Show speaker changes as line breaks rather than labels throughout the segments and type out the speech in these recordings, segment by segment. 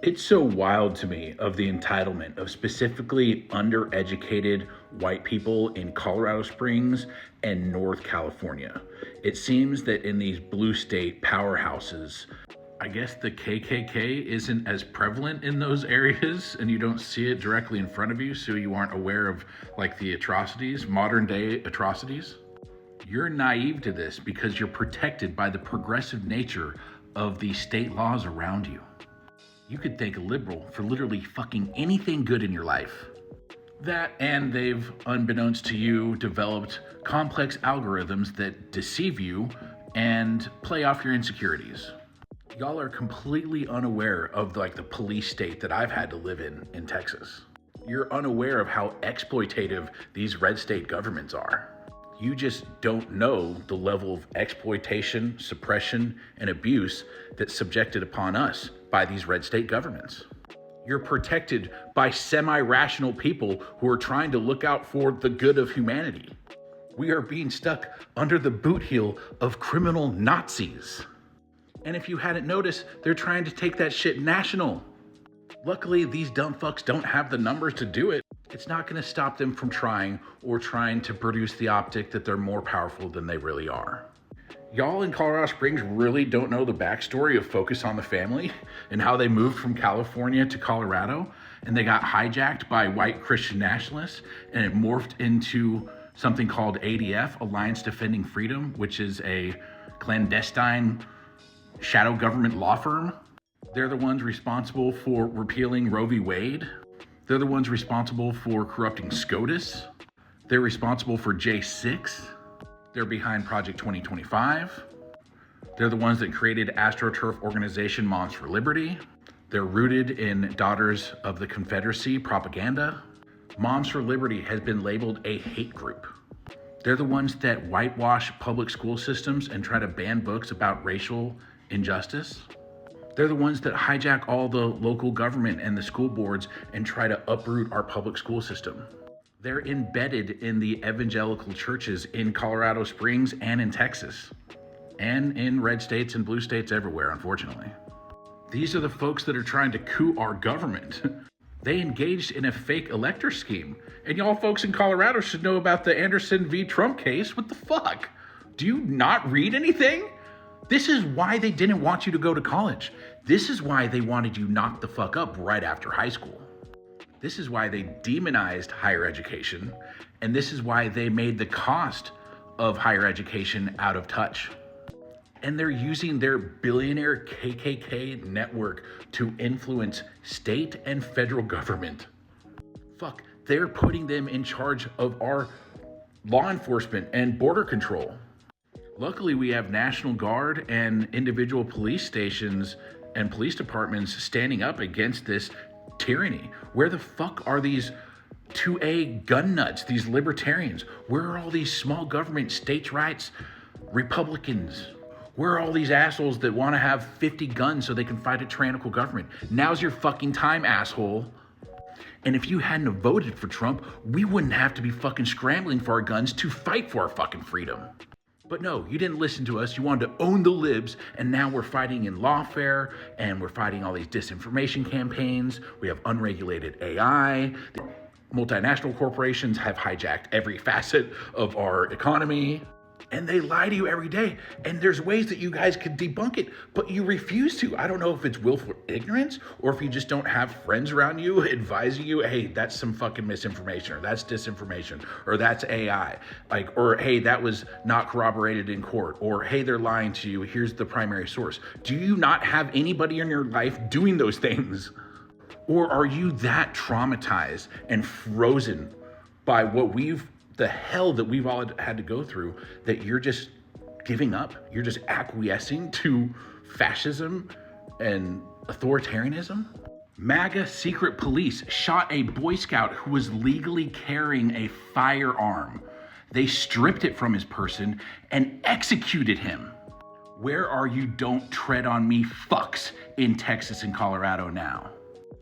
It's so wild to me of the entitlement of specifically undereducated white people in Colorado Springs and North California. It seems that in these blue state powerhouses, I guess the KKK isn't as prevalent in those areas and you don't see it directly in front of you, so you aren't aware of like the atrocities, modern day atrocities. You're naive to this because you're protected by the progressive nature of the state laws around you. You could thank a liberal for literally fucking anything good in your life. That, and they've, unbeknownst to you, developed complex algorithms that deceive you and play off your insecurities. Y'all are completely unaware of the police state that I've had to live in Texas. You're unaware of how exploitative these red state governments are. You just don't know the level of exploitation, suppression, and abuse that's subjected upon us by these red state governments. You're protected by semi-rational people who are trying to look out for the good of humanity. We are being stuck under the boot heel of criminal Nazis. And if you hadn't noticed, they're trying to take that shit national. Luckily, these dumb fucks don't have the numbers to do it. It's not going to stop them from trying or trying to produce the optic that they're more powerful than they really are. Y'all in Colorado Springs really don't know the backstory of Focus on the Family and how they moved from California to Colorado and they got hijacked by white Christian nationalists and it morphed into something called ADF, Alliance Defending Freedom, which is a clandestine shadow government law firm. They're the ones responsible for repealing Roe v. Wade. They're the ones responsible for corrupting SCOTUS. They're responsible for J6. They're behind Project 2025. They're the ones that created AstroTurf organization Moms for Liberty. They're rooted in Daughters of the Confederacy propaganda. Moms for Liberty has been labeled a hate group. They're the ones that whitewash public school systems and try to ban books about racial injustice. They're the ones that hijack all the local government and the school boards and try to uproot our public school system. They're embedded in the evangelical churches in Colorado Springs and in Texas, and in red states and blue states everywhere, unfortunately. These are the folks that are trying to coup our government. They engaged in a fake elector scheme, and y'all folks in Colorado should know about the Anderson v. Trump case. What the fuck? Do you not read anything? This is why they didn't want you to go to college. This is why they wanted you knocked the fuck up right after high school. This is why they demonized higher education, and this is why they made the cost of higher education out of touch. And they're using their billionaire KKK network to influence state and federal government. Fuck, they're putting them in charge of our law enforcement and border control. Luckily, we have National Guard and individual police stations and police departments standing up against this tyranny. Where the fuck are these 2A gun nuts, these libertarians? Where are all these small government states' rights Republicans? Where are all these assholes that want to have 50 guns so they can fight a tyrannical government? Now's your fucking time, asshole. And if you hadn't have voted for Trump, we wouldn't have to be fucking scrambling for our guns to fight for our fucking freedom. But no, you didn't listen to us. You wanted to own the libs, and now we're fighting in lawfare, and we're fighting all these disinformation campaigns. We have unregulated AI. The multinational corporations have hijacked every facet of our economy, and they lie to you every day. And there's ways that you guys could debunk it, but you refuse to. I don't know if it's willful ignorance or if you just don't have friends around you advising you, hey, that's some fucking misinformation, or that's disinformation, or that's AI. Or hey, that was not corroborated in court, or hey, they're lying to you. Here's the primary source. Do you not have anybody in your life doing those things? Or are you that traumatized and frozen by the hell that we've all had to go through, that you're just giving up? You're just acquiescing to fascism and authoritarianism? MAGA secret police shot a Boy Scout who was legally carrying a firearm. They stripped it from his person and executed him. Where are you don't tread on me fucks in Texas and Colorado now?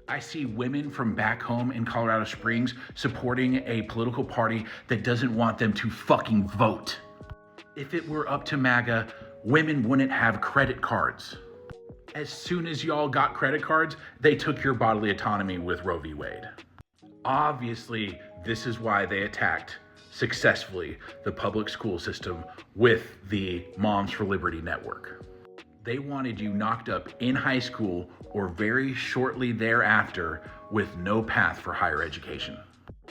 I see women from back home in Colorado Springs supporting a political party that doesn't want them to fucking vote. If it were up to MAGA, women wouldn't have credit cards. As soon as y'all got credit cards, they took your bodily autonomy with Roe v. Wade. Obviously, this is why they attacked successfully the public school system with the Moms for Liberty network. They wanted you knocked up in high school or very shortly thereafter with no path for higher education.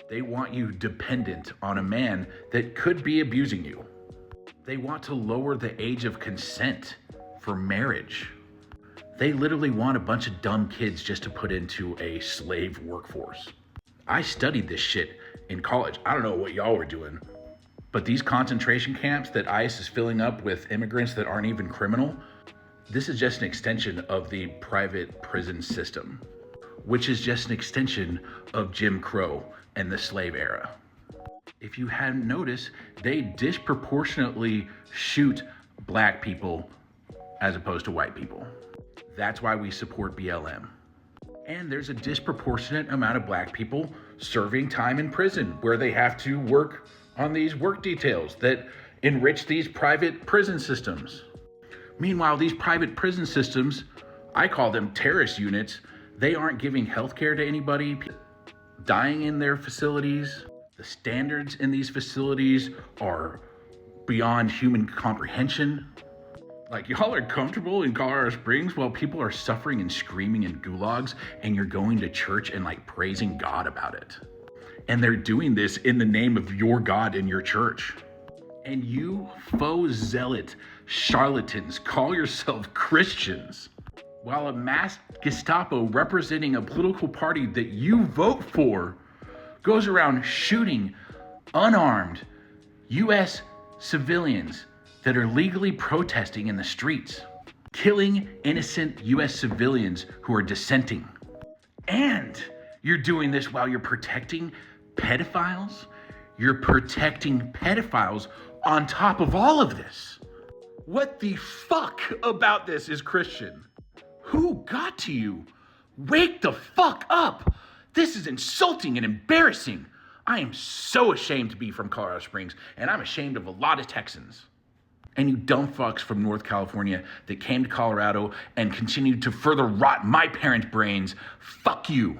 They want you dependent on a man that could be abusing you. They want to lower the age of consent for marriage. They literally want a bunch of dumb kids just to put into a slave workforce. I studied this shit in college. I don't know what y'all were doing, but these concentration camps that ICE is filling up with immigrants that aren't even criminal, this is just an extension of the private prison system, which is just an extension of Jim Crow and the slave era. If you hadn't noticed, they disproportionately shoot black people as opposed to white people. That's why we support BLM. And there's a disproportionate amount of black people serving time in prison where they have to work on these work details that enrich these private prison systems. Meanwhile, these private prison systems, I call them terrorist units, they aren't giving healthcare to anybody, dying in their facilities. The standards in these facilities are beyond human comprehension. Like, y'all are comfortable in Colorado Springs while people are suffering and screaming in gulags, and you're going to church and like praising God about it. And they're doing this in the name of your God and your church. And you faux zealot charlatans call yourself Christians, while a masked Gestapo representing a political party that you vote for goes around shooting unarmed U.S. civilians that are legally protesting in the streets, killing innocent U.S. civilians who are dissenting. And you're doing this while you're protecting pedophiles? You're protecting pedophiles on top of all of this. What the fuck about this is Christian? Who got to you? Wake the fuck up! This is insulting and embarrassing. I am so ashamed to be from Colorado Springs, and I'm ashamed of a lot of Texans. And you dumb fucks from North California that came to Colorado and continued to further rot my parents' brains, fuck you.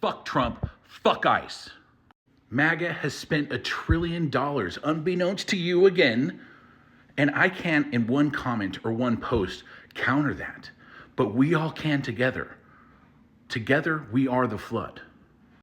Fuck Trump, fuck ICE. MAGA has spent $1 trillion, unbeknownst to you again, and I can't in one comment or one post counter that. But we all can together. Together, we are the flood.